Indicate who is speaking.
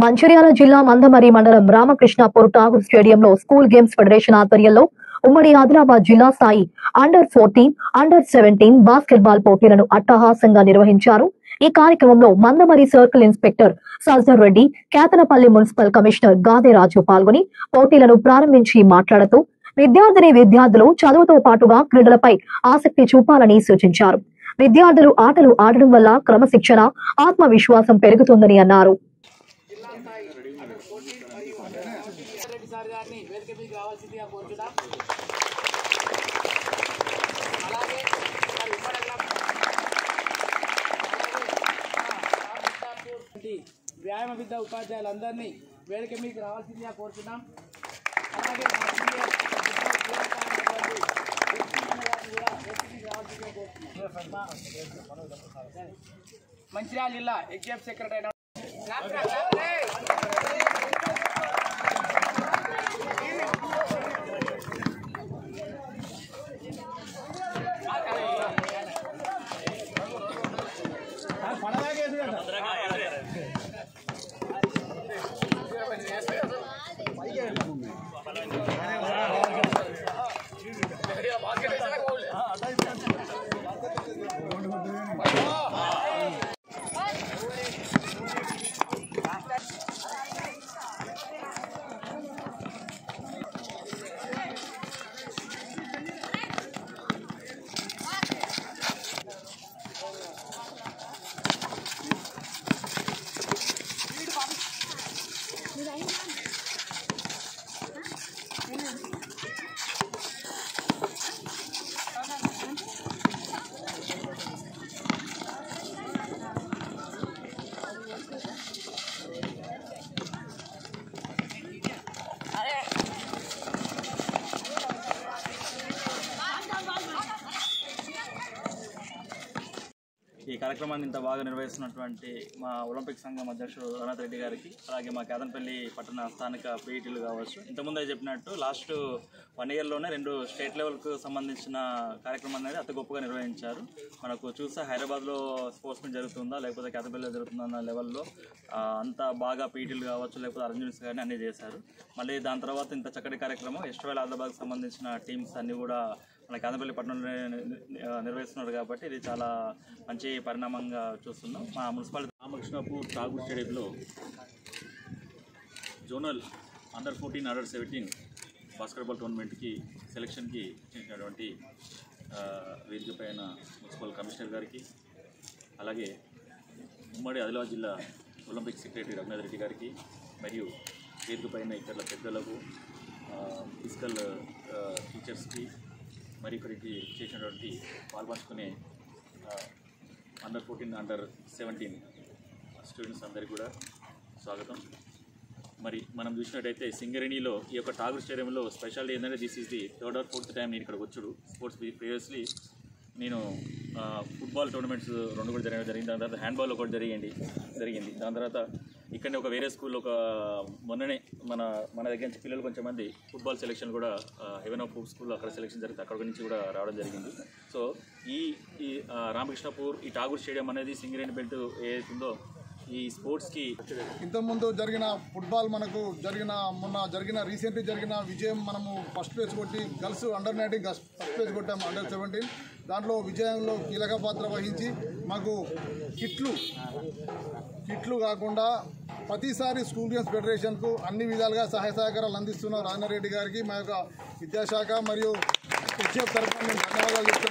Speaker 1: మంచిర్యాల జిల్లా మందమరి మండలం రామకృష్ణాపూర్ ఠాగూర్ స్టేడియంలో స్కూల్ గేమ్స్ ఫెడరేషన్ ఆధ్వర్యంలో ఉమ్మడి ఆదిలాబాద్ జిల్లా స్థాయి అండర్-14, అండర్-17 బాస్కెట్బాల్ పోటీలను అట్టహాసంగా నిర్వహించారు. ఈ కార్యక్రమంలో Mandamarri circle inspector సజ్జర్ Reddy, Kethanapalli municipal commissioner గాదేరాజు పాల్గొని పోటీలను ప్రారంభించి మాట్లాడుతూ విద్యార్థులు చదువుతో పాటుగా క్రీడలపై ఆసక్తి చూపాలని సూచించారు. విద్యార్థులు ఆటలు ఆడడం వల్ల క్రమశిక్షణ, ఆత్మవిశ్వాసం పెరుగుతుందని అన్నారు.
Speaker 2: వ్యాయామ విద్య ఉపాధ్యాయులందరినీ వేదిక మీకు రావాల్సిందిగా కోరుతున్నాం. అలాగే మంచిర్యాల జిల్లా ఎగ్జామ్ సెక్రటరీ అయిన
Speaker 3: ఈ కార్యక్రమాన్ని ఇంత బాగా నిర్వహిస్తున్నటువంటి మా ఒలింపిక్ సంఘం అధ్యక్షుడు రఘునాథ్ రెడ్డి గారికి, అలాగే మా కేతనపల్లి పట్టణ స్థానిక పీఈటీలు కావచ్చు, ఇంతకుముందే చెప్పినట్టు లాస్ట్ 1 yearలోనే 2 స్టేట్ లెవెల్కు సంబంధించిన కార్యక్రమం అనేది అతి గొప్పగా నిర్వహించారు. మనకు చూస్తే హైదరాబాద్లో స్పోర్ట్స్ మీట్ జరుగుతుందా లేకపోతే కేతనపల్లిలో జరుగుతుందా అన్న లెవెల్లో అంత బాగా పీఈటీలు కావచ్చు లేకపోతే అరేంజ్మెంట్స్ కానీ అన్నీ చేశారు. మళ్ళీ దాని తర్వాత ఇంత చక్కటి కార్యక్రమం ఎస్ట్రావేల్ ఆదిలాబాద్కి సంబంధించిన టీమ్స్ అన్నీ కూడా మన కేతనపల్లి పట్టణంలో నిర్వహిస్తున్నారు కాబట్టి ఇది చాలా మంచి పరిణామంగా చూస్తున్నాం. మా మున్సిపాలిటీ రామకృష్ణాపూర్ ఠాగూర్ స్టేడియంలో జోనల్ అండర్-14, అండర్-17 బాస్కెట్బాల్ టోర్నమెంట్కి సెలక్షన్కి చేసినటువంటి వేదిక పైన మున్సిపల్ కమిషనర్ గారికి, అలాగే ఉమ్మడి ఆదిలాబాద్ జిల్లా ఒలింపిక్ సెక్రటరీ రఘునాథ్ రెడ్డి గారికి, మరియు వేదిక పైన ఇతరుల పెద్దలకు, ఫిజికల్ టీచర్స్కి, మరి ఇక్కడికి చేసినటువంటి పాల్పంచుకునే అండర్-14, అండర్-17 స్టూడెంట్స్ అందరికీ కూడా స్వాగతం. మరి మనం చూసినట్టయితే సింగరేణిలో ఈ యొక్క ఠాగూర్ స్టేడియంలో స్పెషాలిటీ ఏంటంటే this is the 3rd or 4th time నేను ఇక్కడికి వచ్చాడు. స్పోర్ట్స్ ప్రీవియస్లీ నేను ఫుట్బాల్ టోర్నమెంట్స్ 2 కూడా జరిగింది. దాని తర్వాత హ్యాండ్బాల్ ఒకటి జరిగింది. దాని తర్వాత ఇక్కడనే ఒక వేరే స్కూల్ మొన్ననే మన దగ్గర నుంచి పిల్లలు కొంచెం మంది ఫుట్బాల్ సెలెక్షన్ కూడా హెవెన్ ఆఫ్ హోప్ స్కూల్ అక్కడ సెలెక్షన్ జరిగితే అక్కడ నుంచి కూడా రావడం జరిగింది. సో ఈ రామకృష్ణాపూర్ ఈ ఠాగూర్ స్టేడియం అనేది సింగరేణి బెల్ట్ ఏదైతుందో ఈ స్పోర్ట్స్కి
Speaker 4: ఇంతకుముందు జరిగిన ఫుట్బాల్ మొన్న జరిగిన రీసెంట్లీ జరిగిన విజయం మనము ఫస్ట్ ప్లేస్ కొట్టి గర్ల్స్ అండర్-19 ఫస్ట్ ప్లేస్ కొట్టాము. అండర్-17 దాంట్లో విజయంలో కీలక పాత్ర వహించి మాకు కిట్లు కాకుండా ప్రతిసారి స్కూల్ గేమ్స్ ఫెడరేషన్కు అన్ని విధాలుగా సహాయ సహకారాలు అందిస్తున్న రఘునాథ్ రెడ్డి గారికి మా యొక్క విద్యాశాఖ మరియు హెచ్ఎఫ్ తరఫున మేము ధన్యవాదాలు చెప్తున్నాం.